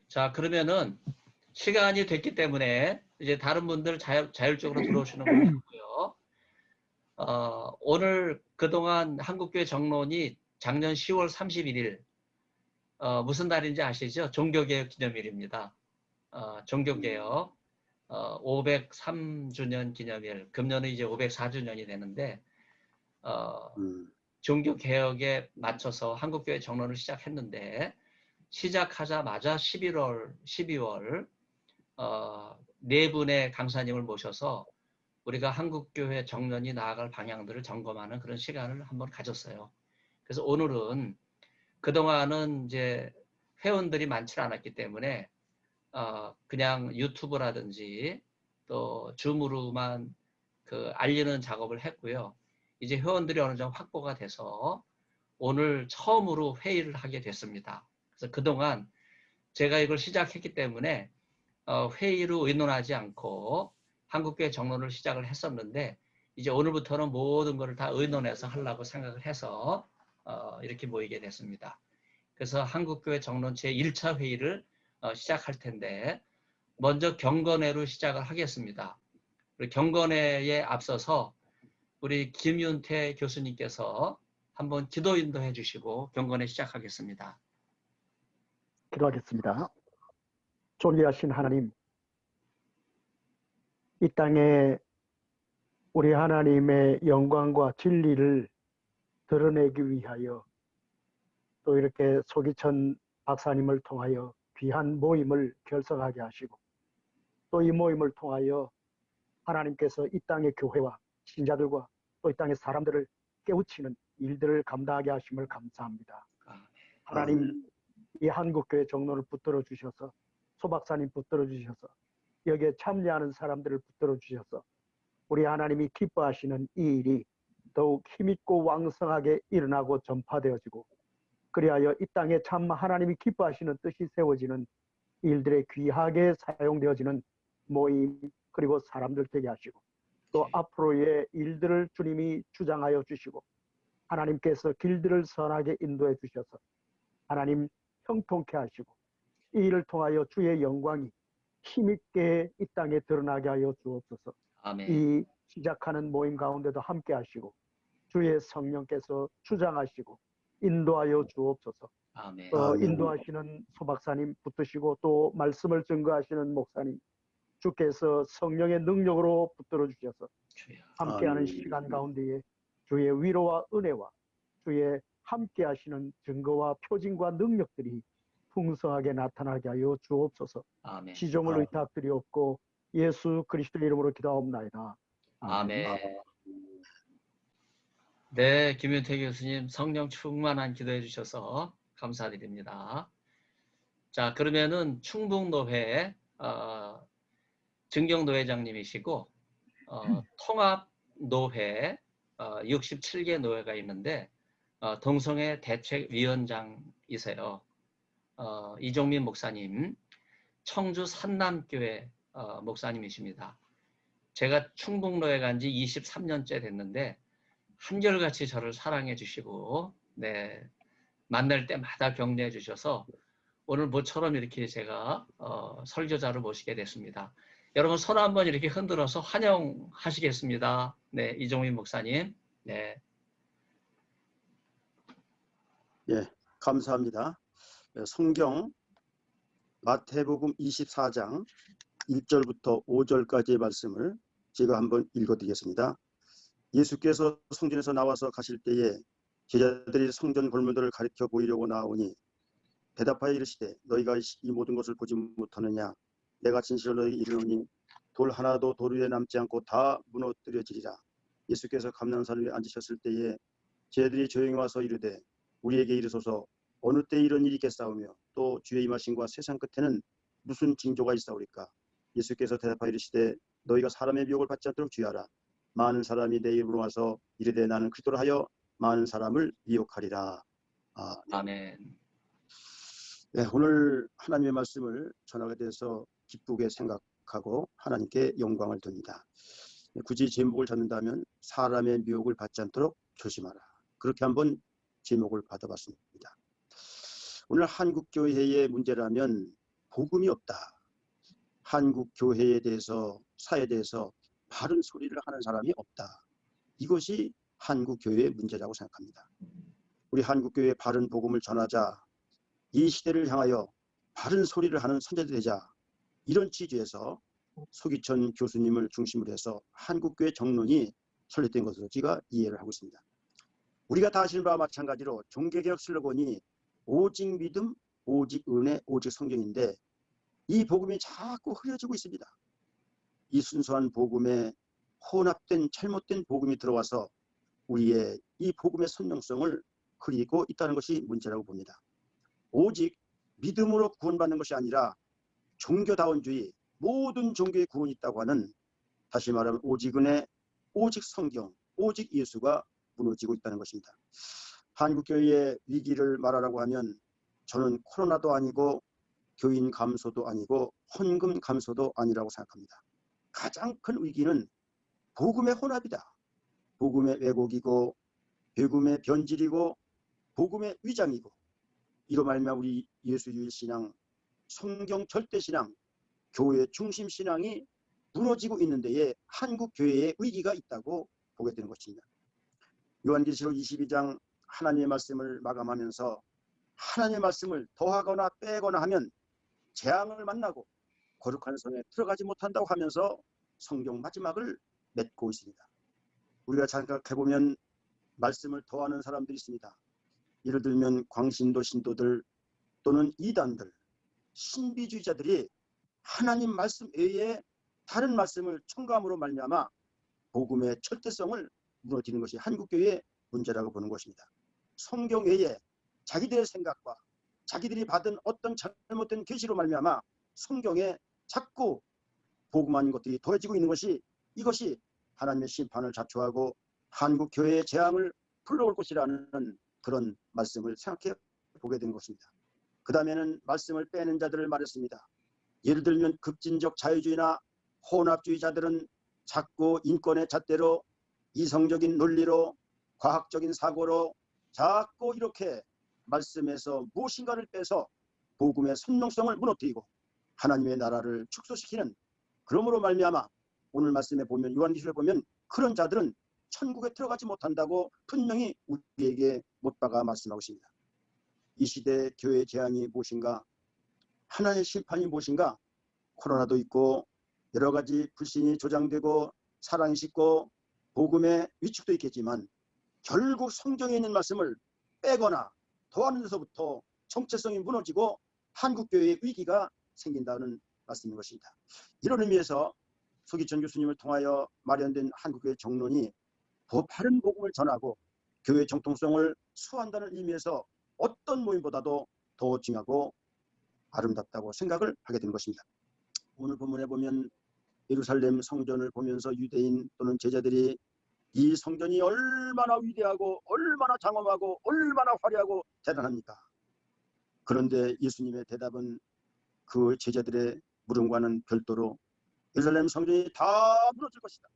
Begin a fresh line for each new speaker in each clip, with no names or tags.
자, 그러면은 시간이 됐기 때문에 이제 다른 분들 자율적으로 들어오시는 걸로 하고요. 오늘 그동안 한국교회 정론이 작년 10월 31일 무슨 날인지 아시죠? 종교개혁 기념일입니다. 종교개혁 503주년 기념일, 금년은 이제 504주년이 되는데 종교개혁에 맞춰서 한국교회 정론을 시작했는데 시작하자마자 12월 네 분의 강사님을 모셔서 우리가 한국교회 정론이 나아갈 방향들을 점검하는 그런 시간을 한번 가졌어요. 그래서 오늘은 그동안은 이제 회원들이 많지 않았기 때문에 그냥 유튜브라든지 또 줌으로만 그 알리는 작업을 했고요. 이제 회원들이 어느 정도 확보가 돼서 오늘 처음으로 회의를 하게 됐습니다. 그래서 그동안 제가 이걸 시작했기 때문에 회의로 의논하지 않고 한국교회 정론을 시작을 했었는데 이제 오늘부터는 모든 것을 다 의논해서 하려고 생각을 해서 이렇게 모이게 됐습니다. 그래서 한국교회 정론 제1차 회의를 시작할 텐데 먼저 경건회로 시작을 하겠습니다. 경건회에 앞서서 우리 김윤태 교수님께서 한번 기도 인도해 주시고 경건회 시작하겠습니다.
기도하겠습니다. 존귀하신 하나님, 이 땅에 우리 하나님의 영광과 진리를 드러내기 위하여 또 이렇게 소기천 박사님을 통하여 귀한 모임을 결성하게 하시고 또 이 모임을 통하여 하나님께서 이 땅의 교회와 신자들과 또 이 땅의 사람들을 깨우치는 일들을 감당하게 하심을 감사합니다. 하나님, 이 한국교회 정론을 붙들어 주셔서 소 박사님 붙들어 주셔서 여기에 참여하는 사람들을 붙들어 주셔서 우리 하나님이 기뻐하시는 이 일이 더욱 힘있고 왕성하게 일어나고 전파되어지고 그리하여 이 땅에 참 하나님이 기뻐하시는 뜻이 세워지는 일들에 귀하게 사용되어지는 모임 그리고 사람들 되게 하시고 또 앞으로의 일들을 주님이 주장하여 주시고 하나님께서 길들을 선하게 인도해 주셔서 하나님 형통케 하시고 이 일을 통하여 주의 영광이 힘있게 이 땅에 드러나게 하여 주옵소서.
아멘.
이 시작하는 모임 가운데도 함께 하시고 주의 성령께서 주장하시고 인도하여 주옵소서.
아멘.
인도하시는 소박사님 붙드시고 또 말씀을 증거하시는 목사님 주께서 성령의 능력으로 붙들어 주셔서 함께하는 시간 가운데에 주의 위로와 은혜와 주의 함께하시는 증거와 표징과 능력들이 풍성하게 나타나게 하여 주옵소서.
아멘.
지종을 의탁드리옵고 예수 그리스도의 이름으로 기도하옵나이다.
아멘. 네, 김윤태 교수님 성령 충만한 기도해 주셔서 감사드립니다. 자, 그러면은 충북노회 증경노회장님이시고 통합노회 67개 노회가 있는데 동성애 대책위원장이세요. 이종민 목사님, 청주 산남교회 목사님이십니다. 제가 충북노회 간 지 23년째 됐는데 한결같이 저를 사랑해 주시고 네, 만날 때마다 격려해 주셔서 오늘 모처럼 이렇게 제가 설교자를 모시게 됐습니다. 여러분 손 한번 이렇게 흔들어서 환영하시겠습니다. 네, 이종민 목사님. 네.
예, 감사합니다. 성경 마태복음 24장 1절부터 5절까지의 말씀을 제가 한번 읽어드리겠습니다. 예수께서 성전에서 나와서 가실 때에 제자들이 성전 골문들을 가리켜 보이려고 나오니 대답하여 이르시되 너희가 이 모든 것을 보지 못하느냐. 내가 진실로 너희에게 이르노니 돌 하나도 돌 위에 남지 않고 다 무너뜨려지리라. 예수께서 감람산에 앉으셨을 때에 제자들이 조용히 와서 이르되 우리에게 이르소서 어느 때 이런 일이 있겠사오며 또 주의 임하심과 세상 끝에는 무슨 징조가 있사오리까. 예수께서 대답하여 이르시되 너희가 사람의 미혹을 받지 않도록 주의하라. 많은 사람이 내 이름으로 와서 이르되 나는 그리스도라 하여 많은 사람을 미혹하리라.
아멘.
네, 오늘 하나님의 말씀을 전하게 돼서 기쁘게 생각하고 하나님께 영광을 드립니다. 굳이 제목을 잡는다면 사람의 미혹을 받지 않도록 조심하라. 그렇게 한번 제목을 받아봤습니다. 오늘 한국교회의 문제라면 복음이 없다. 한국 교회에 대해서, 사회에 대해서 바른 소리를 하는 사람이 없다. 이것이 한국 교회의 문제라고 생각합니다. 우리 한국 교회의 바른 복음을 전하자, 이 시대를 향하여 바른 소리를 하는 선제자 되자, 이런 취지에서 소기천 교수님을 중심으로 해서 한국교회 정론이 설립된 것으로 제가 이해를 하고 있습니다. 우리가 다 아시는 바와 마찬가지로 종교개혁 슬로건이 오직 믿음, 오직 은혜, 오직 성경인데 이 복음이 자꾸 흐려지고 있습니다. 이 순수한 복음에 혼합된 잘못된 복음이 들어와서 우리의 이 복음의 선명성을 흐리고 있다는 것이 문제라고 봅니다. 오직 믿음으로 구원받는 것이 아니라 종교다원주의, 모든 종교에 구원이 있다고 하는, 다시 말하면 오직 은혜, 오직 성경, 오직 예수가 무너지고 있다는 것입니다. 한국교회의 위기를 말하라고 하면 저는 코로나도 아니고 교인 감소도 아니고 헌금 감소도 아니라고 생각합니다. 가장 큰 위기는 복음의 혼합이다. 복음의 왜곡이고 복음의 변질이고 복음의 위장이고, 이로 말미암아 우리 예수주의 신앙, 성경 절대 신앙, 교회 중심 신앙이 무너지고 있는 데에 한국 교회의 위기가 있다고 보게 되는 것입니다. 요한계시록 22장 하나님의 말씀을 마감하면서 하나님의 말씀을 더하거나 빼거나 하면 재앙을 만나고 거룩한 성에 들어가지 못한다고 하면서 성경 마지막을 맺고 있습니다. 우리가 생각해보면 말씀을 더하는 사람들이 있습니다. 예를 들면 광신도 신도들 또는 이단들, 신비주의자들이 하나님 말씀 외에 다른 말씀을 첨가함으로 말미암아 복음의 절대성을 무너뜨리는 것이 한국교회의 문제라고 보는 것입니다. 성경 외에 자기들의 생각과 자기들이 받은 어떤 잘못된 계시로 말미암아 성경에 자꾸 복음 아닌 것들이 더해지고 있는 것이, 이것이 하나님의 심판을 자초하고 한국교회의 재앙을 불러올 것이라는 그런 말씀을 생각해 보게 된 것입니다. 그 다음에는 말씀을 빼는 자들을 말했습니다. 예를 들면 급진적 자유주의나 혼합주의자들은 자꾸 인권의 잣대로, 이성적인 논리로, 과학적인 사고로 자꾸 이렇게 말씀에서 무엇인가를 빼서 복음의 선명성을 무너뜨리고 하나님의 나라를 축소시키는, 그러므로 말미암아 오늘 말씀에 보면, 요한계시록에 보면 그런 자들은 천국에 들어가지 못한다고 분명히 우리에게 못 박아 말씀하고 있습니다. 이 시대 교회의 재앙이 무엇인가? 하나님의 심판이 무엇인가? 코로나도 있고 여러 가지 불신이 조장되고 사랑이 식고 복음의 위축도 있겠지만 결국 성경에 있는 말씀을 빼거나 더하는 데서부터 정체성이 무너지고 한국교회의 위기가 생긴다는 말씀인 것입니다. 이런 의미에서 소기천 교수님을 통하여 마련된 한국교회 정론이 더 바른 복음을 전하고 교회 정통성을 수호한다는 의미에서 어떤 모임보다도 더 중요하고 아름답다고 생각을 하게 된 것입니다. 오늘 본문에 보면 예루살렘 성전을 보면서 유대인 또는 제자들이 이 성전이 얼마나 위대하고 얼마나 장엄하고 얼마나 화려하고 대단합니까? 그런데 예수님의 대답은 그 제자들의 물음과는 별도로 예루살렘 성전이 다 무너질 것이다.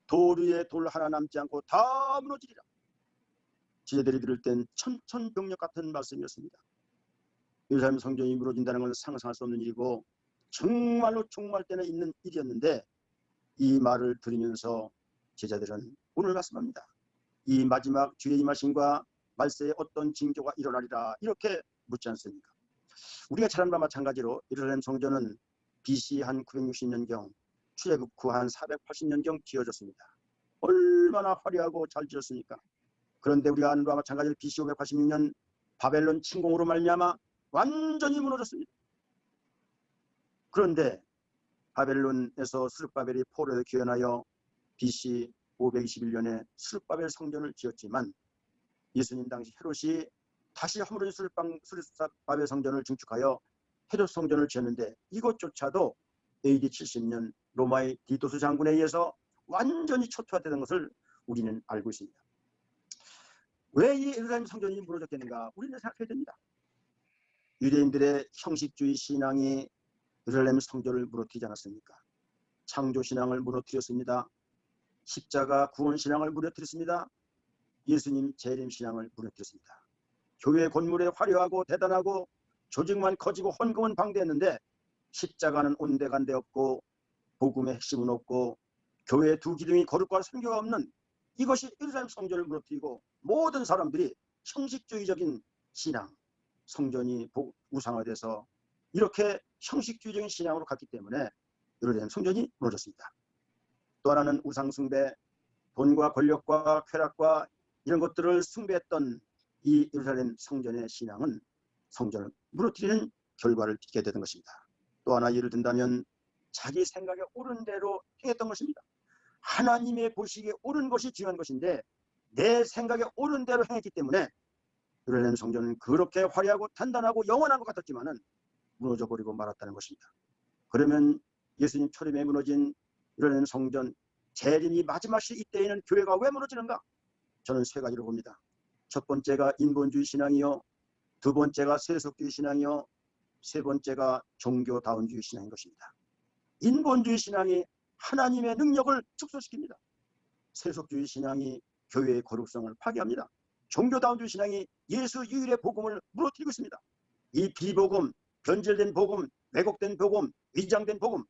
돌 위에 돌 하나 남지 않고 다 무너지리라. 제자들이 들을 땐 천천병력 같은 말씀이었습니다. 예루살렘 성전이 무너진다는 건 상상할 수 없는 일이고 정말로 종말 때는 있는 일이었는데, 이 말을 들으면서 제자들은 오늘 말씀합니다. 이 마지막 주의 임하심과 말세에 어떤 징조가 일어나리라, 이렇게 묻지 않습니까? 우리가 잘 아는 바와 마찬가지로 예루살렘 성전은 BC 한 960년경, 출애굽 후 한 480년경 지어졌습니다. 얼마나 화려하고 잘 지었습니까? 그런데 우리가 아는 바와 마찬가지로 BC 586년 바벨론 침공으로 말미암아 완전히 무너졌습니다. 그런데 바벨론에서 스룹바벨이 포로에 귀환하여 BC 521년에 스룹바벨 성전을 지었지만 예수님 당시 헤롯이 다시 한 번 스룹바벨 성전을 증축하여 헤롯 성전을 지었는데 이것조차도 AD 70년 로마의 디도스 장군에 의해서 완전히 초토화되는 것을 우리는 알고 있습니다. 왜 이 예루살렘 성전이 무너졌겠는가? 우리는 생각해야 됩니다. 유대인들의 형식주의 신앙이 예루살렘 성전을 무너뜨리지 않았습니까? 창조신앙을 무너뜨렸습니다. 십자가 구원신앙을 무너뜨렸습니다. 예수님 재림신앙을 무너뜨렸습니다. 교회 건물에 화려하고 대단하고 조직만 커지고 헌금은 방대했는데 십자가는 온데간데 없고 복음의 핵심은 없고 교회 두 기둥이 거룩과 선교가 없는 이것이 예루살렘 성전을 무너뜨리고 모든 사람들이 형식주의적인 신앙, 성전이 우상화돼서 이렇게 형식주의적인 신앙으로 갔기 때문에 예루살렘 성전이 무너졌습니다. 또 하나는 우상숭배, 돈과 권력과 쾌락과 이런 것들을 숭배했던 이 예루살렘 성전의 신앙은 성전을 무너뜨리는 결과를 빚게 되는 것입니다. 또 하나 예를 든다면 자기 생각에 옳은 대로 행했던 것입니다. 하나님의 보시기에 옳은 것이 중요한 것인데 내 생각에 옳은 대로 행했기 때문에 예루살렘 성전은 그렇게 화려하고 단단하고 영원한 것 같았지만은 무너져 버리고 말았다는 것입니다. 그러면 예수님 초림에 무너진 예루살렘 성전 재림이 마지막 시 이때에는 교회가 왜 무너지는가? 저는 세 가지로 봅니다. 첫 번째가 인본주의 신앙이요, 두 번째가 세속주의 신앙이요, 세 번째가 종교다운주의 신앙인 것입니다. 인본주의 신앙이 하나님의 능력을 축소시킵니다. 세속주의 신앙이 교회의 거룩성을 파괴합니다. 종교다운주의 신앙이 예수 유일의 복음을 무너뜨리고 있습니다. 이 비복음, 변질된 복음, 왜곡된 복음, 위장된 복음,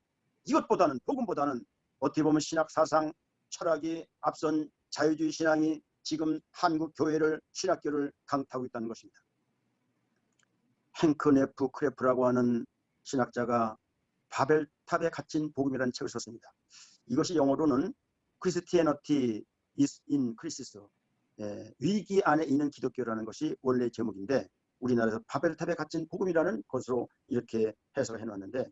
이것보다는 복음보다는 어떻게 보면 신학 사상, 철학이 앞선 자유주의 신앙이 지금 한국 교회를 신학교를 강타하고 있다는 것입니다. 행크 네프 크레프라고 하는 신학자가 바벨탑에 갇힌 복음이라는 책을 썼습니다. 이것이 영어로는 Christianity is in Crisis, 위기 안에 있는 기독교라는 것이 원래 제목인데 우리나라에서 바벨탑에 갇힌 복음이라는 것으로 이렇게 해석을 해놨는데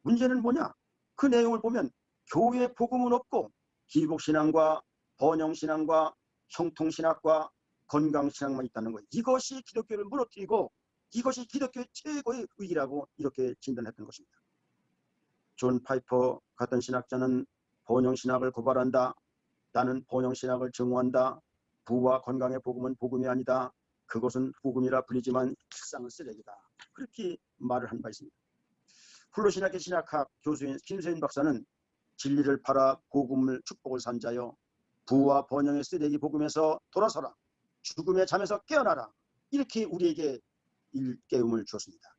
문제는 뭐냐? 그 내용을 보면 교회 복음은 없고 기복신앙과 번영신앙과 형통신학과 건강신학만 있다는 거예요. 이것이 기독교를 무너뜨리고 이것이 기독교의 최고의 위기라고 이렇게 진단했던 것입니다. 존 파이퍼 같은 신학자는 번영신학을 고발한다. 나는 번영신학을 증오한다. 부와 건강의 복음은 복음이 아니다. 그것은 복음이라 불리지만 실상은 쓰레기다. 그렇게 말을 한 바 있습니다. 플로신학의 신학학 교수인 김세인 박사는 진리를 팔아 복음을 축복을 산 자여 부와 번영의 쓰레기 복음에서 돌아서라. 죽음의 잠에서 깨어나라. 이렇게 우리에게 일깨움을 주었습니다.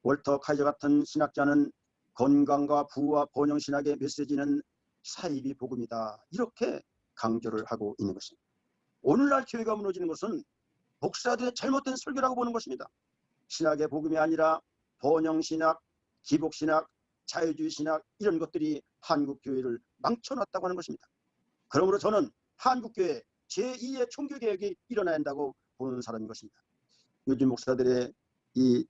월터 카이저 같은 신학자는 건강과 부와 번영 신학의 메시지는 사이비 복음이다. 이렇게 강조를 하고 있는 것입니다. 오늘날 교회가 무너지는 것은 목사들의 잘못된 설교라고 보는 것입니다. 신학의 복음이 아니라 번영 신학, 기복 신학, 자유주의 신학 이런 것들이 한국 교회를 망쳐놨다고 하는 것입니다. 그러므로 저는 한국 교회 제2의 종교 개혁이 일어나야 한다고 보는 사람인 것입니다. 요즘 목사들의 이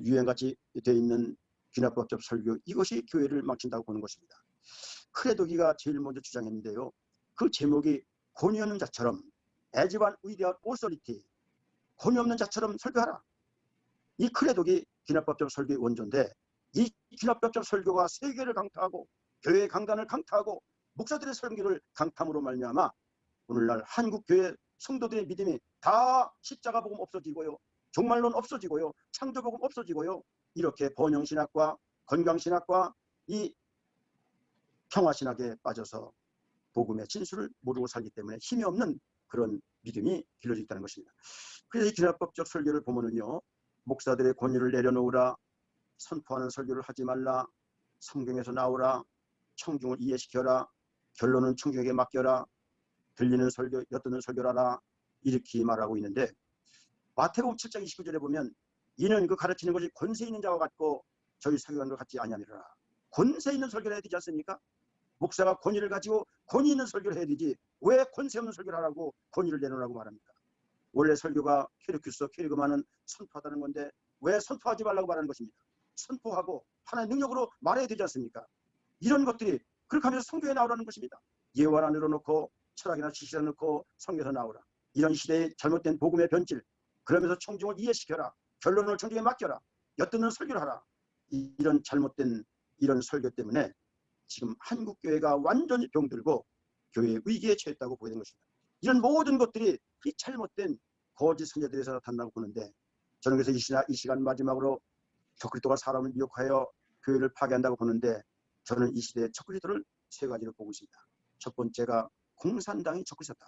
유행같이 되어 있는 귀납법적 설교 이것이 교회를 망친다고 보는 것입니다. 크레도기가 제일 먼저 주장했는데요. 그 제목이 권위 없는 자처럼 as one without authority, 권위 없는 자처럼 설교하라. 이 크레도기 귀납법적 설교의 원조인데 이 귀납법적 설교가 세계를 강타하고 교회의 강단을 강타하고 목사들의 설교를 강탐으로 말미암아 오늘날 한국 교회 성도들의 믿음이 다 십자가 복음 없어지고요. 종말론 없어지고요. 창조복음 없어지고요. 이렇게 번영신학과 건강신학과 이 평화신학에 빠져서 복음의 진수를 모르고 살기 때문에 힘이 없는 그런 믿음이 길러져 있다는 것입니다. 그래서 이 기납법적 설교를 보면은요. 목사들의 권위를 내려놓으라. 선포하는 설교를 하지 말라. 성경에서 나오라. 청중을 이해시켜라. 결론은 청중에게 맡겨라. 들리는 설교, 엿듣는 설교라라. 이렇게 말하고 있는데 마태복음 7장 29절에 보면 이는 그 가르치는 것이 권세 있는 자와 같고 저희 설교하는 것 같지 아니하니라. 권세 있는 설교를 해야 되지 않습니까? 목사가 권위를 가지고 권위 있는 설교를 해야 되지 왜 권세 없는 설교를 하라고 권위를 내놓으라고 말합니까? 원래 설교가 캐리큐스, 캐리그마는 선포하다는 건데 왜 선포하지 말라고 말하는 것입니까? 선포하고 하나의 능력으로 말해야 되지 않습니까? 이런 것들이 그렇게 하면서 성경에 나오라는 것입니다. 예화나 늘어놓고 철학이나 지식을 넣고 성경에서 나오라. 이런 시대의 잘못된 복음의 변질, 그러면서 청중을 이해시켜라. 결론을 청중에 맡겨라. 엿듣는 설교를 하라. 이런 잘못된 이런 설교 때문에 지금 한국 교회가 완전히 병들고 교회의 위기에 처했다고 보게 된 것입니다. 이런 모든 것들이 이 잘못된 거짓 선자들에서 나타난다고 보는데 저는 그래서 이 시간 마지막으로 적그리스도가 사람을 미혹하여 교회를 파괴한다고 보는데 저는 이 시대의 적그리스도를 세 가지로 보고 있습니다. 첫 번째가 공산당이 적그리스도다.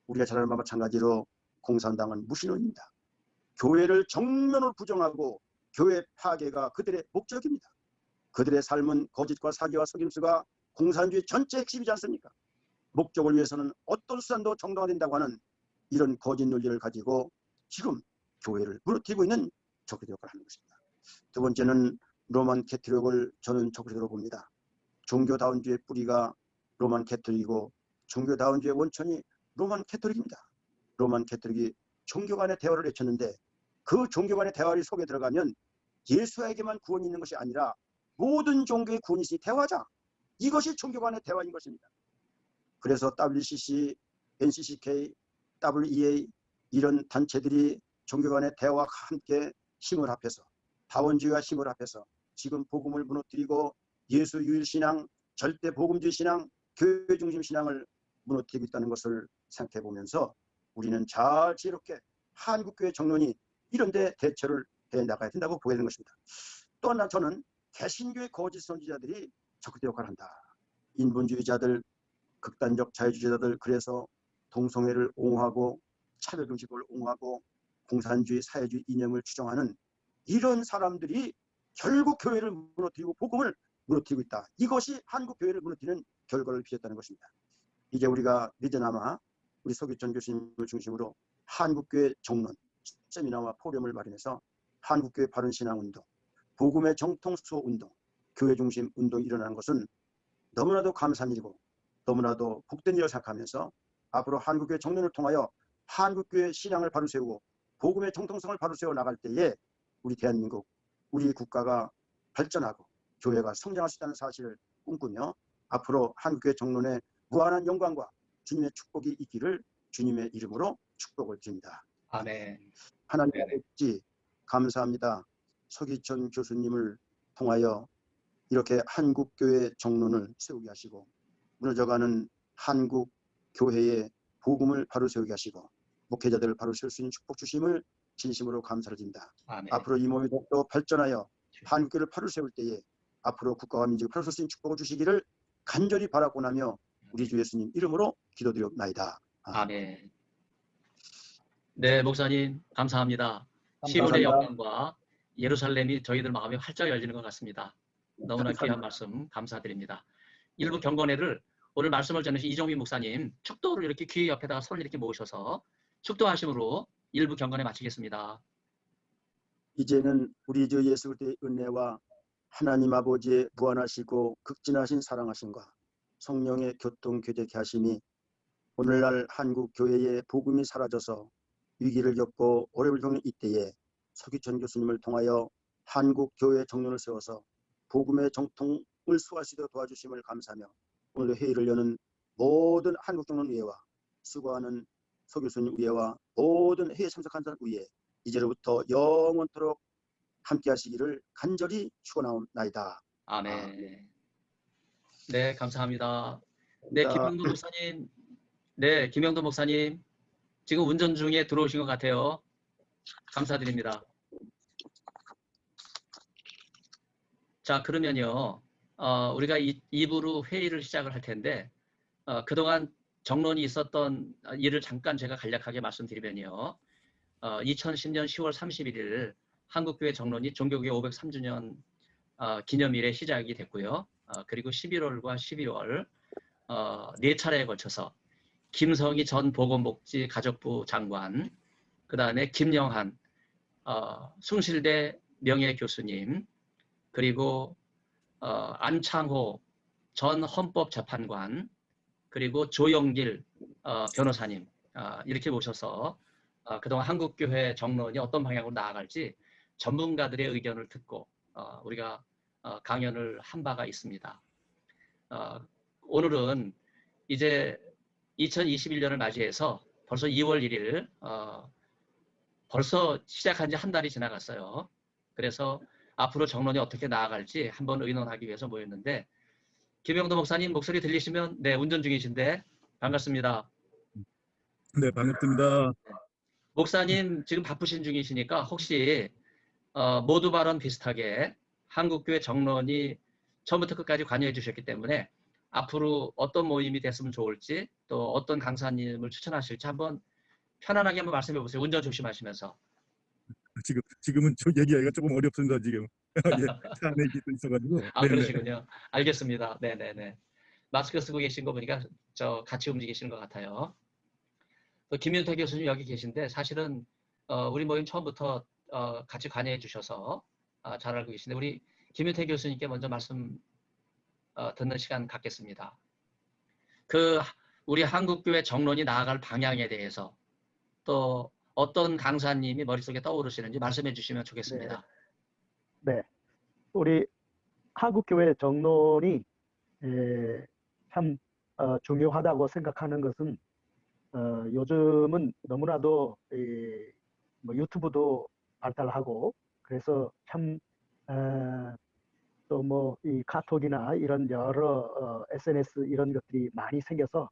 우리가 잘 아는 바와 마찬가지로 공산당은 무신론입니다. 교회를 정면으로 부정하고 교회 파괴가 그들의 목적입니다. 그들의 삶은 거짓과 사기와 속임수가 공산주의 전체 핵심이지 않습니까? 목적을 위해서는 어떤 수단도 정당화된다고 하는 이런 거짓 논리를 가지고 지금 교회를 무너뜨리고 있는 적그리스도 역할을 하는 것입니다. 두 번째는 로만 캐톨릭을 저는 적그리스도로 봅니다. 종교다운주의 뿌리가 로만 캐톨릭이고 종교다운주의 원천이 로만 캐톨릭입니다. 로만 캐톨릭이 종교 간의 대화를 외쳤는데 그 종교 간의 대화 속에 들어가면 예수에게만 구원이 있는 것이 아니라 모든 종교의 구원이 있으니 대화자. 이것이 종교 간의 대화인 것입니다. 그래서 WCC, NCCK, WEA 이런 단체들이 종교 간의 대화와 함께 힘을 합해서 다원주의와 힘을 합해서 지금 복음을 무너뜨리고 예수 유일신앙, 절대 복음주의 신앙, 교회 중심 신앙을 무너뜨리고 있다는 것을 생각해 보면서 우리는 잘 지혜롭게 한국교회 정론이 이런 데 대처를 해 나가야 된다고 보게 되는 것입니다. 또 하나 저는 개신교의 거짓 선지자들이 적그리스도 역할을 한다. 인본주의자들, 극단적 자유주의자들, 그래서 동성애를 옹호하고 차별금지법을 옹호하고 공산주의 사회주의 이념을 추정하는 이런 사람들이 결국 교회를 무너뜨리고 복음을 무너뜨리고 있다. 이것이 한국 교회를 무너뜨리는 결과를 빚었다는 것입니다. 이제 우리가 늦어나마 우리 서기천 교수님을 중심으로 한국교회 정론, 세미나와 포럼을 마련해서 한국교회 바른신앙운동, 복음의 정통수호 운동, 교회 중심 운동이 일어나는 것은 너무나도 감사한 일이고 너무나도 복된 일을 생각하면서 앞으로 한국교회 정론을 통하여 한국교회 신앙을 바로 세우고 복음의 정통성을 바로 세워 나갈 때에 우리 대한민국, 우리 국가가 발전하고 교회가 성장할 수 있다는 사실을 꿈꾸며 앞으로 한국교회 정론의 무한한 영광과 주님의 축복이 있기를 주님의 이름으로 축복을 드립니다.
아멘.
하나님 아버지 감사합니다. 서기천 교수님을 통하여 이렇게 한국교회 정론을 세우게 하시고 무너져가는 한국 교회의 복음을 바로 세우게 하시고 목회자들을 바로 세울 수 있는 축복 주심을 진심으로 감사를 드립니다.
아멘.
앞으로 이 모임이 또 발전하여 한국교회를 바로 세울 때에 앞으로 국가와 민족을 바로 세울 수 있는 축복을 주시기를 간절히 바라고나며 우리 주 예수님 이름으로 기도드리옵나이다.
아멘. 네, 목사님 감사합니다.
감사합니다.
10월의 영광과 예루살렘이 저희들 마음에 활짝 열리는 것 같습니다. 너무나
감사합니다.
귀한 말씀 감사드립니다. 일부 경건회를 오늘 말씀을 전하신 이종민 목사님 축도를 이렇게 귀 옆에다가 손을 이렇게 모으셔서 축도하심으로 일부 경건회 마치겠습니다.
이제는 우리 주 예수 그리스도의 은혜와 하나님 아버지의 무한하시고 극진하신 사랑하심과 성령의 교통 교제케 하심이 오늘날 한국 교회의 복음이 사라져서 위기를 겪고 어려움을 겪는 이때에 서기천 교수님을 통하여 한국 교회 정론을 세워서 복음의 정통을 수호할 수 있도록 도와주심을 감사하며 오늘 회의를 여는 모든 한국 정론 의회와 수고하는 서 교수님 의회와 모든 회의에 참석한 사람 의회 이제로부터 영원토록 함께 하시기를 간절히 축원하옵나이다.
아멘. 네, 감사합니다. 네, 김영도 목사님. 네, 김영도 목사님. 지금 운전 중에 들어오신 것 같아요. 감사드립니다. 자, 그러면요. 우리가 2부로 회의를 시작을 할 텐데 그동안 정론이 있었던 일을 잠깐 제가 간략하게 말씀드리면요. 2010년 10월 31일 한국교회 정론이 종교개혁 503주년 기념일에 시작이 됐고요. 그리고 11월과 12월 4차례에 걸쳐서 김성희 전 보건복지 가족부 장관, 그 다음에 김영한 숭실대 명예교수님, 그리고 안창호 전 헌법재판관, 그리고 조영길 변호사님 이렇게 모셔서 그동안 한국교회 정론이 어떤 방향으로 나아갈지 전문가들의 의견을 듣고 우리가 강연을 한 바가 있습니다. 오늘은 이제 2021년을 맞이해서 벌써 2월 1일 벌써 시작한 지 한 달이 지나갔어요. 그래서 앞으로 정론이 어떻게 나아갈지 한번 의논하기 위해서 모였는데 김영도 목사님 목소리 들리시면 네, 운전 중이신데 반갑습니다.
네, 반갑습니다.
목사님 지금 바쁘신 중이시니까 혹시 모두 발언 비슷하게 한국교회 정론이 처음부터 끝까지 관여해 주셨기 때문에 앞으로 어떤 모임이 됐으면 좋을지 또 어떤 강사님을 추천하실지 한번 편안하게 한번 말씀해 보세요. 운전 조심하시면서.
지금은 저 얘기하기가 조금 어렵습니다, 지금. 예, 차 안에 있어가지고.
아,
네네.
그러시군요. 알겠습니다. 네네네. 마스크 쓰고 계신 거 보니까 같이 움직이시는 것 같아요. 또 김윤태 교수님 여기 계신데 사실은 우리 모임 처음부터 같이 관여해 주셔서 잘 알고 계신데 우리 김윤태 교수님께 먼저 말씀 듣는 시간 갖겠습니다. 우리 한국교회 정론이 나아갈 방향에 대해서 또 어떤 강사님이 머릿속에 떠오르시는지 말씀해 주시면 좋겠습니다.
네. 우리 한국교회 정론이 참 중요하다고 생각하는 것은 요즘은 너무나도 뭐 유튜브도 발달하고 그래서 참 또 뭐 이 카톡이나 이런 여러 SNS 이런 것들이 많이 생겨서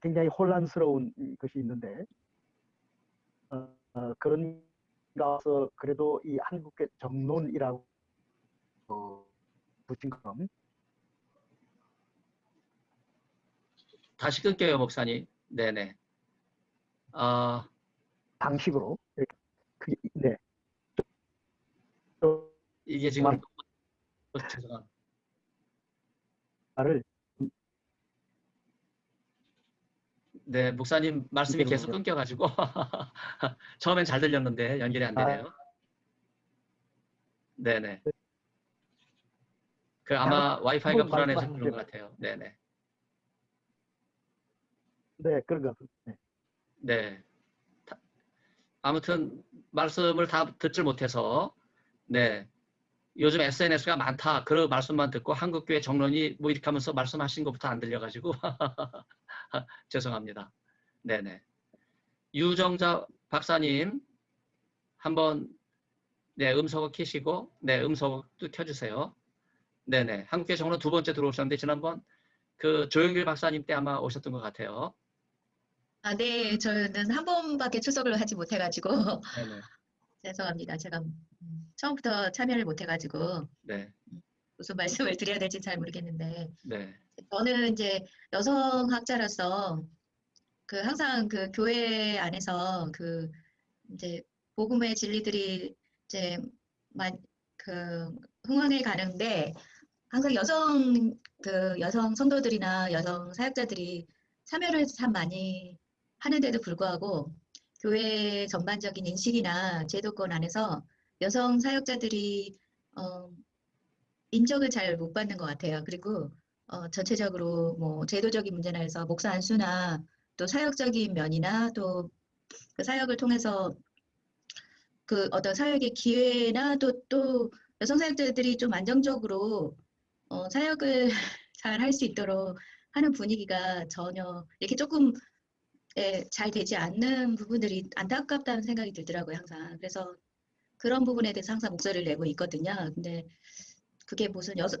굉장히 혼란스러운 것이 있는데 그런 가서 그래도 이 한국의 정론이라고 붙인 것처럼
다시 끊겨요, 목사님. 네네.
방식으로 이렇게 네.
이게 지금 죄송합니다.
말을
네, 목사님 말씀이 계속 끊겨가지고 처음엔 잘 들렸는데 연결이 안 되네요. 네네. 아마 와이파이가 불안해서 그런 것 같아요. 네네.
네, 그런 것 같습니다. 네.
네. 아무튼 말씀을 다 듣질 못해서 네. 요즘 SNS가 많다. 그런 말씀만 듣고 한국교회 정론이 뭐 이렇게 하면서 말씀하신 것부터 안 들려가지고 죄송합니다. 네네. 유정자 박사님 한번 네, 음성을 켜시고 네, 음성도 켜주세요. 네네. 한국교회 정론 두 번째 들어오셨는데 지난번 조영길 박사님 때 아마 오셨던 것 같아요.
네, 저는 한 번밖에 출석을 하지 못해가지고
네네.
죄송합니다. 제가 처음부터 참여를 못해가지고
네.
무슨 말씀을 드려야 될지 잘 모르겠는데
네.
저는 이제 여성학자로서 항상 교회 안에서 이제 복음의 진리들이 이제 흥원해 가는데 항상 여성 성도들이나 여성 사역자들이 참여를 참 많이 하는데도 불구하고 교회 전반적인 인식이나 제도권 안에서 여성 사역자들이 인정을 잘 못 받는 것 같아요. 그리고 전체적으로 뭐 제도적인 문제나 해서 목사 안수나 또 사역적인 면이나 또 그 사역을 통해서 어떤 사역의 기회나 또 여성 사역자들이 좀 안정적으로 사역을 잘 할 수 있도록 하는 분위기가 전혀 이렇게 조금 잘 되지 않는 부분들이 안타깝다는 생각이 들더라고요, 항상. 그래서 그런 부분에 대해서 항상 목소리를 내고 있거든요. 근데 그게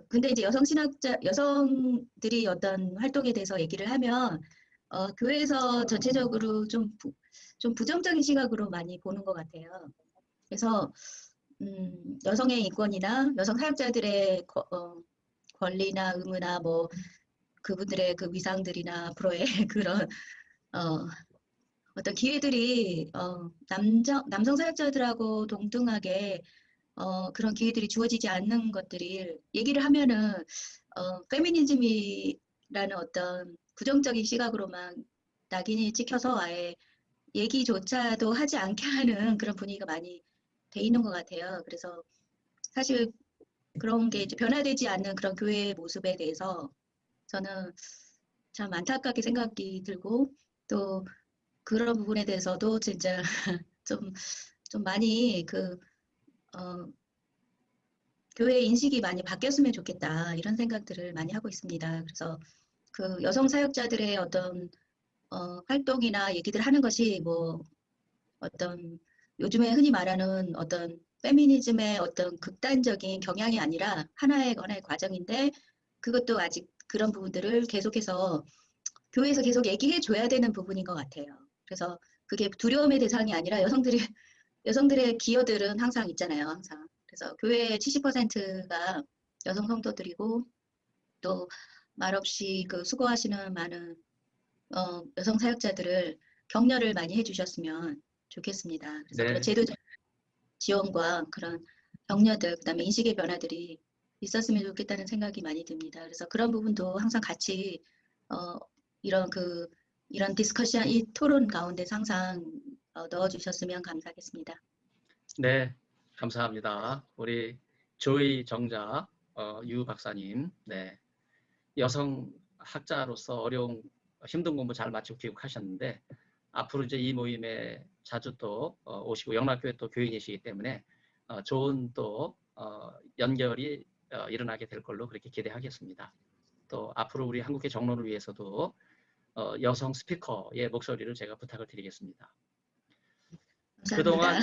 근데 이제 여성들이 어떤 활동에 대해서 얘기를 하면 교회에서 전체적으로 좀 부정적인 시각으로 많이 보는 것 같아요. 그래서 여성의 인권이나 여성 사역자들의 권리나 의무나 뭐 그분들의 위상들이나 앞으로의 그런 어떤 기회들이 남성 사역자들하고 동등하게 그런 기회들이 주어지지 않는 것들이 얘기를 하면은 페미니즘이라는 어떤 부정적인 시각으로만 낙인이 찍혀서 아예 얘기조차도 하지 않게 하는 그런 분위기가 많이 돼 있는 것 같아요. 그래서 사실 그런 게 이제 변화되지 않는 그런 교회의 모습에 대해서 저는 참 안타깝게 생각이 들고 또 그런 부분에 대해서도 진짜 좀 많이 교회 인식이 많이 바뀌었으면 좋겠다 이런 생각들을 많이 하고 있습니다. 그래서 여성 사역자들의 어떤 활동이나 얘기들 하는 것이 뭐 어떤 요즘에 흔히 말하는 어떤 페미니즘의 어떤 극단적인 경향이 아니라 하나의 과정인데 그것도 아직 그런 부분들을 계속해서 교회에서 계속 얘기해 줘야 되는 부분인 것 같아요. 그래서 그게 두려움의 대상이 아니라 여성들의 기여들은 항상 있잖아요. 항상. 그래서 교회의 70%가 여성 성도들이고 또 말없이 수고하시는 많은 여성 사역자들을 격려를 많이 해주셨으면 좋겠습니다. 그래서
네.
그런 제도적 지원과 그런 격려들, 그다음에 인식의 변화들이 있었으면 좋겠다는 생각이 많이 듭니다. 그래서 그런 부분도 항상 같이 이런 이런 디스커션, 이 토론 가운데서 항상 넣어주셨으면 감사하겠습니다.
네, 감사합니다. 우리 조의 정자 유 박사님, 네, 여성 학자로서 어려운 힘든 공부 잘 마치고 귀국하셨는데 앞으로 이제 이 모임에 자주 또 오시고 영락교회 또 교인이시기 때문에 좋은 또 연결이 일어나게 될 걸로 그렇게 기대하겠습니다. 또 앞으로 우리 한국계 정론을 위해서도 여성 스피커의 목소리를 제가 부탁을 드리겠습니다.
감사합니다.
그동안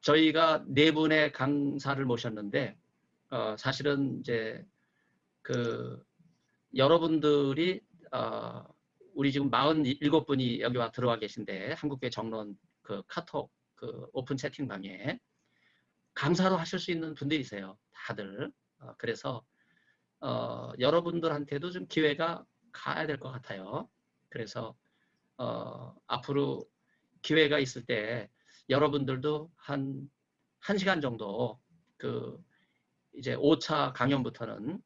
저희가 4분의 강사를 모셨는데 사실은 이제 그 여러분들이 우리 지금 47분이 여기 와 들어와 계신데 한국교회 정론 그 카톡 그 오픈 채팅방에 강사로 하실 수 있는 분들이세요. 다들. 그래서 여러분들한테도 좀 기회가 가야 될 것 같아요. 그래서 앞으로 기회가 있을 때 여러분들도 한 1시간 정도 그 이제 5차 강연부터는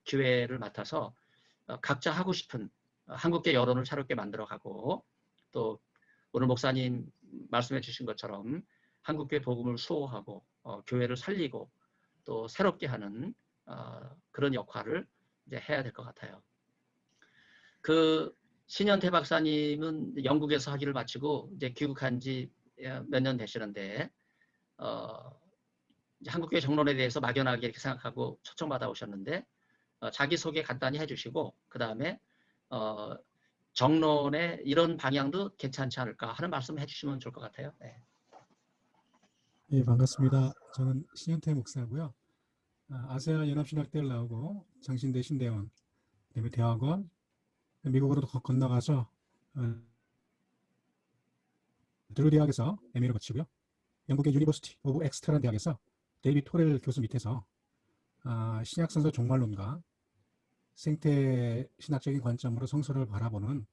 기회를 맡아서 각자 하고 싶은 한국계 여론을 새롭게 만들어가고 또 오늘 목사님 말씀해 주신 것처럼 한국교회 복음을 수호하고 교회를 살리고 또 새롭게 하는 그런 역할을 이제 해야 될 것 같아요. 그 신현태 박사님은 영국에서 학위를 마치고 이제 귀국한 지 몇 년 되시는데 이제 한국교회 정론에 대해서 막연하게 이렇게 생각하고 초청받아 오셨는데 자기소개 간단히 해주시고 그 다음에 정론의 이런 방향도 괜찮지 않을까 하는 말씀 해주시면 좋을 것 같아요. 네.
예, 반갑습니다. 저는 신현태 목사고요. 아세아 연합신학대를 나오고 장신대 신대원, 그다음에 대학원, 미국으로 건너가서 드루 대학에서 MA를 거치고요. 영국의 유니버시티 오브 엑스터라는 대학에서 데이비 토렐 교수 밑에서 신약성서 종말론과 생태 신학적인 관점으로 성서를 바라보는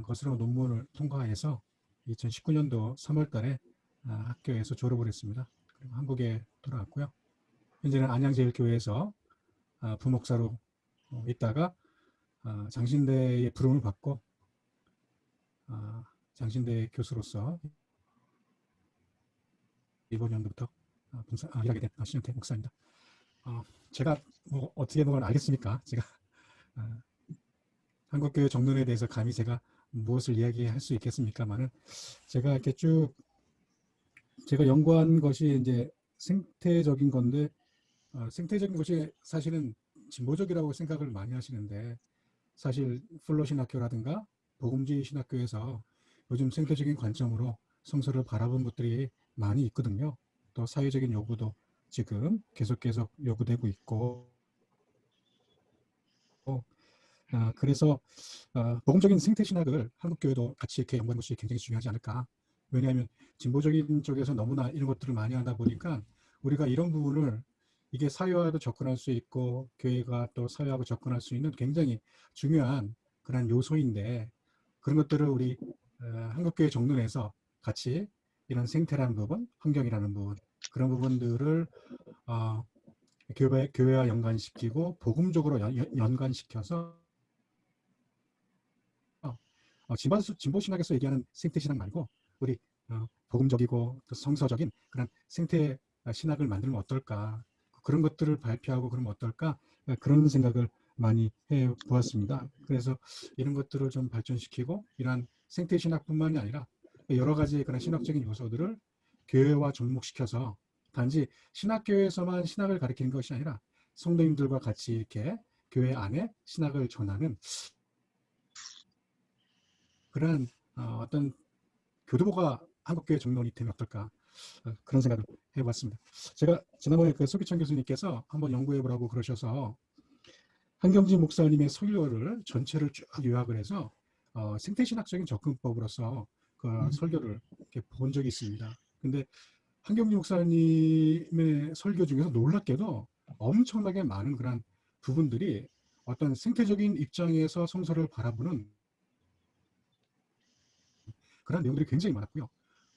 것으로 논문을 통과해서 2019년도 3월 달에 학교에서 졸업을 했습니다. 그리고 한국에 돌아왔고요. 현재는 안양제일교회에서 부목사로 있다가 장신대의 부름을 받고 장신대 교수로서 이번 연도부터 일하게 된 신현태 목사입니다. 제가 뭐 어떻게 보면 알겠습니까? 제가 한국교회 정론에 대해서 감히 제가 무엇을 이야기할 수 있겠습니까만은 제가 이렇게 쭉 제가 연구한 것이 이제 생태적인 건데 생태적인 것이 사실은 진보적이라고 생각을 많이 하시는데 사실 플로 신학교라든가 복음주의 신학교에서 요즘 생태적인 관점으로 성서를 바라본 것들이 많이 있거든요. 또 사회적인 요구도 지금 계속 요구되고 있고 그래서 복음적인 생태신학을 한국교회도 같이 이렇게 연구하는 것이 굉장히 중요하지 않을까. 왜냐하면 진보적인 쪽에서 너무나 이런 것들을 많이 하다 보니까 우리가 이런 부분을 이게 사회와도 접근할 수 있고 교회가 또 사회하고 접근할 수 있는 굉장히 중요한 그런 요소인데 그런 것들을 우리 한국교회 정론에서 같이 이런 생태라는 부분, 환경이라는 부분 그런 부분들을 교회와 연관시키고 복음적으로 연관시켜서 진보 신학에서 얘기하는 생태 신학 말고 우리 복음적이고 또 성서적인 그런 생태 신학을 만들면 어떨까 그런 것들을 발표하고 그러면 어떨까 그런 생각을 많이 해 보았습니다. 그래서 이런 것들을 좀 발전시키고 이러한 생태 신학뿐만이 아니라 여러 가지 그런 신학적인 요소들을 교회와 접목시켜서 단지 신학교에서만 신학을 가르치는 것이 아니라 성도님들과 같이 이렇게 교회 안에 신학을 전하는 그런 어떤 교도보가 한국교회 정론이 되면 어떨까 그런 생각을 해봤습니다. 제가 지난번에 그 소기천 교수님께서 한번 연구해보라고 그러셔서 한경진 목사님의 설교를 전체를 쭉 요약을 해서 생태신학적인 접근법으로서 그 설교를 이렇게 본 적이 있습니다. 근데 한경진 목사님의 설교 중에서 놀랍게도 엄청나게 많은 그런 부분들이 어떤 생태적인 입장에서 성서를 바라보는 그런 내용들이 굉장히 많았고요.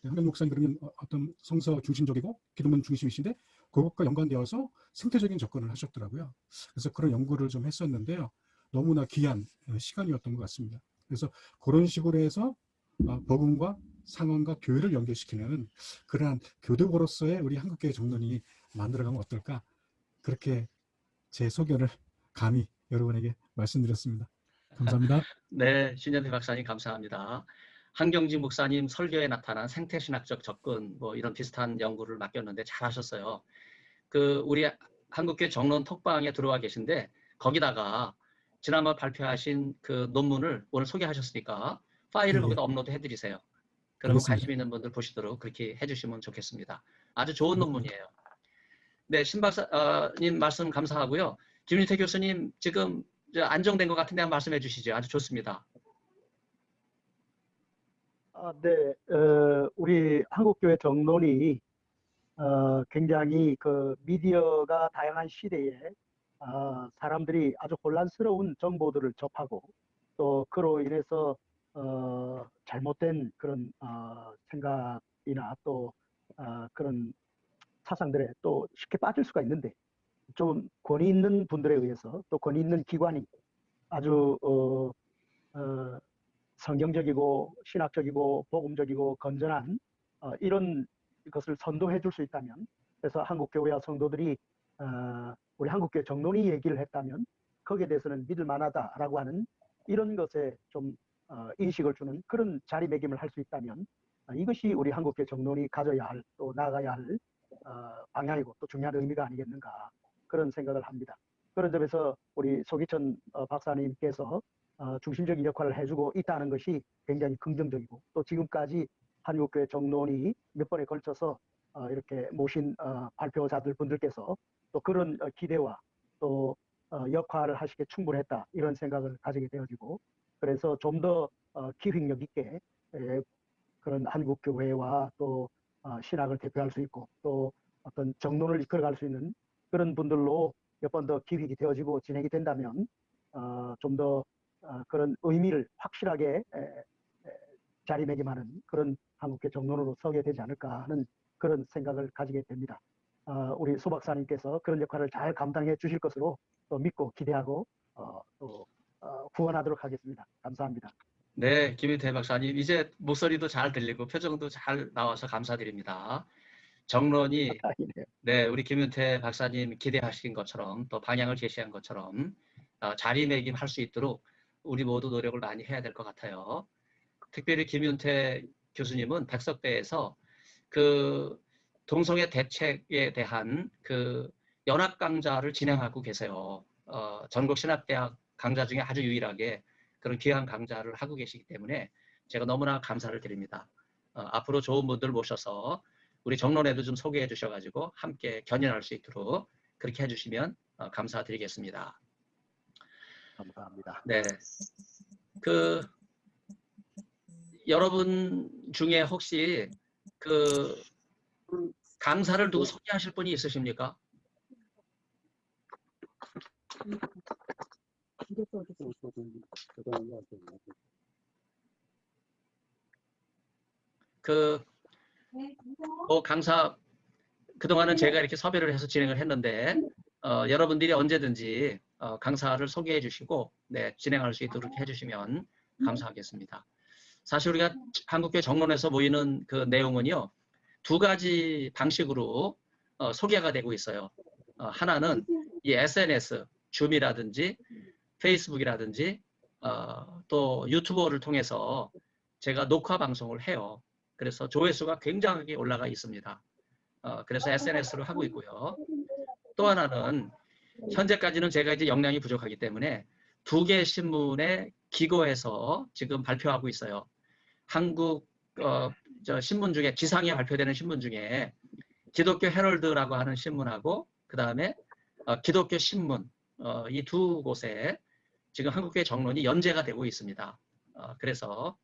한경 목사님 그러면 어떤 성서 중심적이고 기독론 중심이신데 그것과 연관되어서 생태적인 접근을 하셨더라고요. 그래서 그런 연구를 좀 했었는데요. 너무나 귀한 시간이었던 것 같습니다. 그래서 그런 식으로 해서 복음과 상황과 교회를 연결시키는 그러한 교도로서의 우리 한국교회 정론이 만들어가면 어떨까, 그렇게 제 소견을 감히 여러분에게 말씀드렸습니다. 감사합니다.
네, 신현태 박사님 감사합니다. 한경진 목사님 설교에 나타난 생태신학적 접근 뭐 이런 비슷한 연구를 맡겼는데 잘하셨어요. 그 우리 한국교회 정론 톡방에 들어와 계신데 거기다가 지난번 발표하신 그 논문을 오늘 소개하셨으니까 파일을
예,
거기다 업로드 해드리세요. 그러면
알겠습니다.
관심 있는 분들 보시도록 그렇게 해주시면 좋겠습니다. 아주 좋은 논문이에요. 네, 신 박사님 말씀 감사하고요. 김윤태 교수님 지금 안정된 것 같은데 한번 말씀해 주시죠. 아주 좋습니다.
네, 우리 한국교회 정론이 굉장히 그 미디어가 다양한 시대에 사람들이 아주 혼란스러운 정보들을 접하고 또 그로 인해서 잘못된 그런 생각이나 또 그런 사상들에 또 쉽게 빠질 수가 있는데, 좀 권위 있는 분들에 의해서 또 권위 있는 기관이 아주 성경적이고 신학적이고 복음적이고 건전한 이런 것을 선도해 줄 수 있다면, 그래서 한국교회와 성도들이 우리 한국교회 정론이 얘기를 했다면 거기에 대해서는 믿을 만하다라고 하는 이런 것에 좀 인식을 주는 그런 자리매김을 할 수 있다면 이것이 우리 한국교회 정론이 가져야 할, 또 나아가야 할 방향이고 또 중요한 의미가 아니겠는가, 그런 생각을 합니다. 그런 점에서 우리 소기천 박사님께서 중심적인 역할을 해주고 있다는 것이 굉장히 긍정적이고, 또 지금까지 한국교회 정론이 몇 번에 걸쳐서 이렇게 모신 발표자들 분들께서 또 그런 기대와 또 역할을 하시기에 충분했다, 이런 생각을 가지게 되어지고, 그래서 좀 더 기획력 있게 그런 한국교회와 또 신학을 대표할 수 있고 또 어떤 정론을 이끌어갈 수 있는 그런 분들로 몇 번 더 기획이 되어지고 진행이 된다면 좀 더 그런 의미를 확실하게 자리매김하는 그런 한국교회 정론으로 서게 되지 않을까 하는 그런 생각을 가지게 됩니다. 우리 소 박사님께서 그런 역할을 잘 감당해 주실 것으로 또 믿고 기대하고 또 후원하도록 하겠습니다. 감사합니다.
네, 김윤태 박사님 이제 목소리도 잘 들리고 표정도 잘 나와서 감사드립니다. 정론이 네, 우리 김윤태 박사님 기대하신 것처럼 또 방향을 제시한 것처럼 자리매김할 수 있도록 우리 모두 노력을 많이 해야 될 것 같아요. 특별히 김윤태 교수님은 백석대에서 그 동성애 대책에 대한 그 연합 강좌를 진행하고 계세요. 전국 신학대학 강좌 중에 아주 유일하게 그런 귀한 강좌를 하고 계시기 때문에 제가 너무나 감사를 드립니다. 앞으로 좋은 분들 모셔서 우리 정론에도 좀 소개해 주셔가지고 함께 견인할 수 있도록 그렇게 해주시면 감사드리겠습니다.
감사합니다.
네, 그 여러분 중에 혹시 그 강사를 누구 소개하실 분이 있으십니까? 그 강사 그동안은 제가 이렇게 섭외를 해서 진행을 했는데 여러분들이 언제든지 강사를 소개해 주시고 네, 진행할 수 있도록 해주시면 감사하겠습니다. 사실 우리가 한국교회 정론에서 모이는 그 내용은요, 두 가지 방식으로 소개가 되고 있어요. 하나는 이 SNS, 줌이라든지 페이스북이라든지 또 유튜버를 통해서 제가 녹화 방송을 해요. 그래서 조회수가 굉장하게 올라가 있습니다. 그래서 SNS로 하고 있고요. 또 하나는 현재까지는 제가 이제 역량이 부족하기 때문에 두 개의 신문에 기고해서 지금 발표하고 있어요. 한국 신문 중에 지상에 발표되는 신문 중에 기독교 헤럴드라고 하는 신문하고 그 다음에 기독교 신문 이 두 곳에 지금 한국교회 정론이 연재가 되고 있습니다. 그래서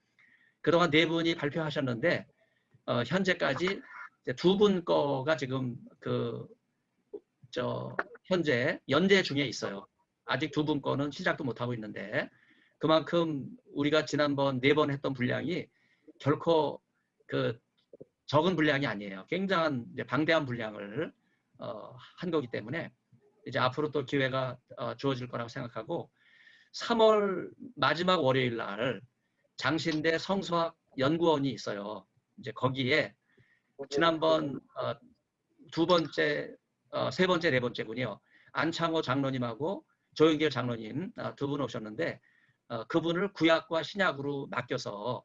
그동안 네 분이 발표하셨는데 현재까지 두 분 거가 지금 현재 연재 중에 있어요. 아직 두 분 거는 시작도 못 하고 있는데 그만큼 우리가 지난번 네 번 했던 분량이 결코 적은 분량이 아니에요. 굉장한 이제 방대한 분량을 한 거기 때문에 이제 앞으로 또 기회가 주어질 거라고 생각하고 3월 마지막 월요일 날 장신대 성서학 연구원이 있어요. 이제 거기에 지난번 두 번째, 세 번째, 네 번째군요. 안창호 장로님하고 조영길 장로님 두 분 오셨는데 그분을 구약과 신약으로 맡겨서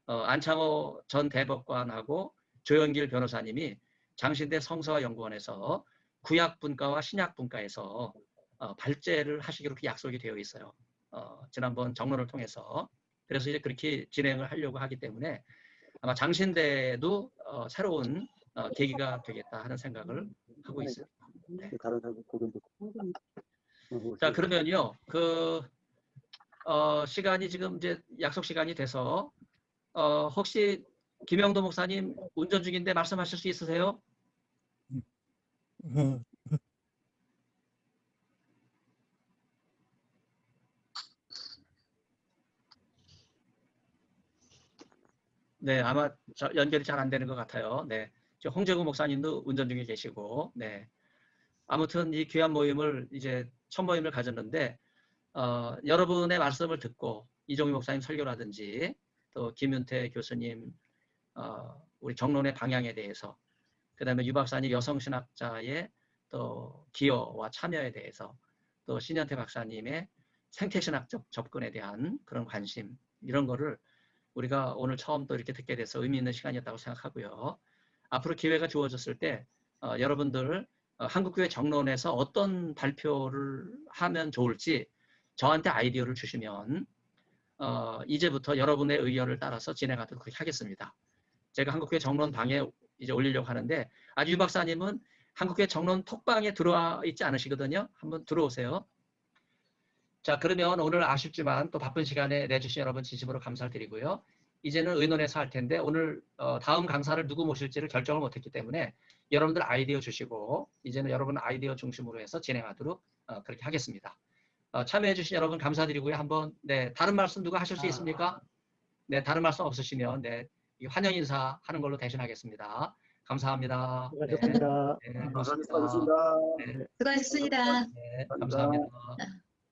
안창호 전 대법관하고 조영길 변호사님이 장신대 성서연구원에서 구약 분과와 신약 분과에서 발제를 하시기로 약속이 되어 있어요. 지난번 정론을 통해서. 그래서 이제 그렇게 진행을 하려고 하기 때문에 아마 장신대도 새로운 계기가 되겠다 하는 생각을 하고 있습니다. 네. 자, 그러면요, 시간이 지금 이제 약속 시간이 돼서 혹시 김영도 목사님 운전 중인데 말씀하실 수 있으세요? 네, 아마 연결이 잘 안 되는 것 같아요. 네, 홍재구 목사님도 운전 중에 계시고, 네. 아무튼 이 귀한 모임을 이제 첫 모임을 가졌는데 여러분의 말씀을 듣고 이종희 목사님 설교라든지 또 김윤태 교수님 우리 정론의 방향에 대해서 그다음에 유 박사님 여성신학자의 또 기여와 참여에 대해서 또 신현태 박사님의 생태신학적 접근에 대한 그런 관심 이런 거를 우리가 오늘 처음 또 이렇게 듣게 돼서 의미 있는 시간이었다고 생각하고요. 앞으로 기회가 주어졌을 때 여러분들 한국교회 정론에서 어떤 발표를 하면 좋을지 저한테 아이디어를 주시면 이제부터 여러분의 의견을 따라서 진행하도록 하겠습니다. 제가 한국교회 정론 방에 이제 올리려고 하는데 유 박사님은 한국교회 정론 톡방에 들어와 있지 않으시거든요. 한번 들어오세요. 자, 그러면 오늘 아쉽지만 또 바쁜 시간에 내주신 여러분 진심으로 감사를 드리고요. 이제는 의논해서 할 텐데 오늘 다음 강사를 누구 모실지를 결정을 못했기 때문에 여러분들 아이디어 주시고 이제는 여러분 아이디어 중심으로 해서 진행하도록 그렇게 하겠습니다. 참여해주신 여러분 감사드리고요. 한번 네, 다른 말씀 누가 하실 수 있습니까? 네, 다른 말씀 없으시면 네, 환영 인사 하는 걸로 대신하겠습니다. 감사합니다.
수고하셨습니다.
네, 네,
감사합니다.
고맙습니다. 네,
수고하셨습니다.
네, 감사합니다.